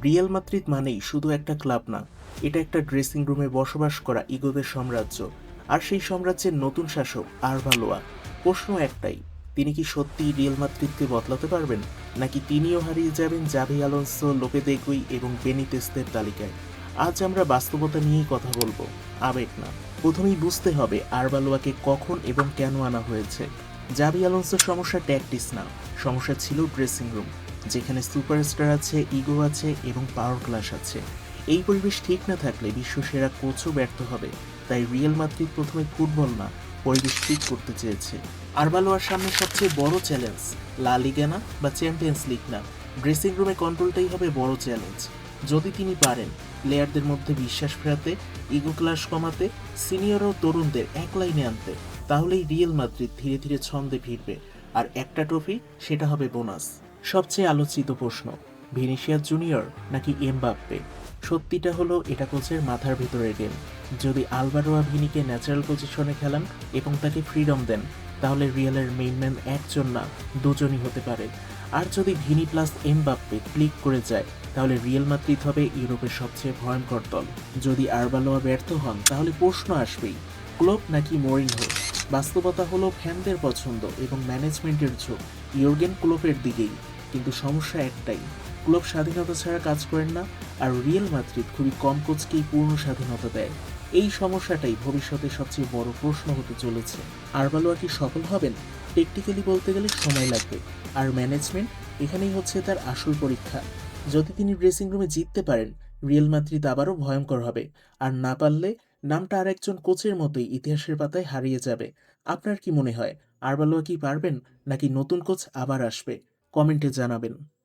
Real Madrid মানেই শুধু একটা ক্লাব না, এটা একটা ড্রেসিং রুমে বসবাস করা ইগোদের সাম্রাজ্য। আর সেই সাম্রাজ্যের নতুন শাসক আরবালোয়া। প্রশ্ন একটাই, তিনি কি সত্যিই রিয়াল মাদ্রিদকে বদলাতে পারবেন, নাকি তিনিও হারিয়ে যাবেন জাভি আলোনসো, লোপেদেগুই এবং বেনিতেসদের তালিকায়? আজ আমরা বাস্তবতা নিয়েই কথা বলবো, আবেগ না। প্রথমেই বুঝতে হবে আরবালোয়াকে কখন এবং কেন আনা হয়েছে। জাভি আলোনসোর সমস্যা ট্যাকটিক্স না, সমস্যা ছিল ড্রেসিং রুম, যেখানে সুপারস্টার আছে, ইগো আছে এবং পাওয়ার ক্লাশ আছে। এই পরিবেশ ঠিক না থাকলে বিশ্বসেরা কোচও ব্যর্থ হবে। তাই রিয়াল মাদ্রিদ প্রথমে ফুটবল না, পরিবেশ ঠিক করতে চেয়েছে। আরবালোয়ার সামনে সবচেয়ে বড় চ্যালেঞ্জ লা লিগা না বা চ্যাম্পিয়ন্স লিগ না, ড্রেসিং রুমে কন্ট্রোলটাই হবে বড় চ্যালেঞ্জ। যদি তিনি পারেন প্লেয়ারদের মধ্যে বিশ্বাস ফেরাতে, ইগো ক্লাশ কমাতে, সিনিয়র ও তরুণদের এক লাইনে আনতে, তাহলেই রিয়াল মাদ্রিদ ধীরে ধীরে ছন্দে ফিরবে। আর একটা ট্রফি, সেটা হবে বোনাস। সবচেয়ে আলোচিত প্রশ্ন, ভিনিসিয়াস জুনিয়র নাকি এমবাপ্পে? সত্যিটা হলো এটা কোচের মাথার ভেতরের গেম। যদি আলভারো ভিনিকে ন্যাচারাল পজিশনে খেলান এবং তাকে ফ্রিডম দেন, তাহলে রিয়ালের মেইন ম্যান একজন না, দুজনই হতে পারে। আর যদি ভিনি প্লাস এমবাপ্পে ক্লিক করে যায়, তাহলে রিয়াল মাদ্রিদ হবে ইউরোপের সবচেয়ে ভয়ঙ্কর দল। যদি আরবালোয়া ব্যর্থ হন, তাহলে প্রশ্ন আসবেই, ক্লোপ নাকি মরিনহো? বাস্তবতা হলো ফ্যানদের পছন্দ এবং ম্যানেজমেন্টের ঝোঁক ইয়র্গেন ক্লোপের দিকেই। কিন্তু সমস্যা একটাই, ক্লোপ স্বাধীনতা ছাড়া কাজ করেন না, আর রিয়াল মাদ্রিদ খুবই কম কোচকেই পূর্ণ স্বাধীনতা দেয়। এই সমস্যাটাই ভবিষ্যতে সবচেয়ে বড় প্রশ্ন হতে চলেছে। আরবালোয়া কি সফল হবেন? টেকনিক্যালি বলতে গেলে সময় লাগবে, আর ম্যানেজমেন্ট, এখানেই হচ্ছে তার আসল পরীক্ষা। যদি তিনি ড্রেসিং রুমে জিততে পারেন, রিয়াল মাদ্রিদ আবারও ভয়ঙ্কর হবে। আর না পারলে নামটা আর একজন কোচের মতোই ইতিহাসের পাতায় হারিয়ে যাবে। আপনার কি মনে হয়, আরবালোয়া কি পারবেন, নাকি নতুন কোচ আবার আসবে? কমেন্টে জানাবেন।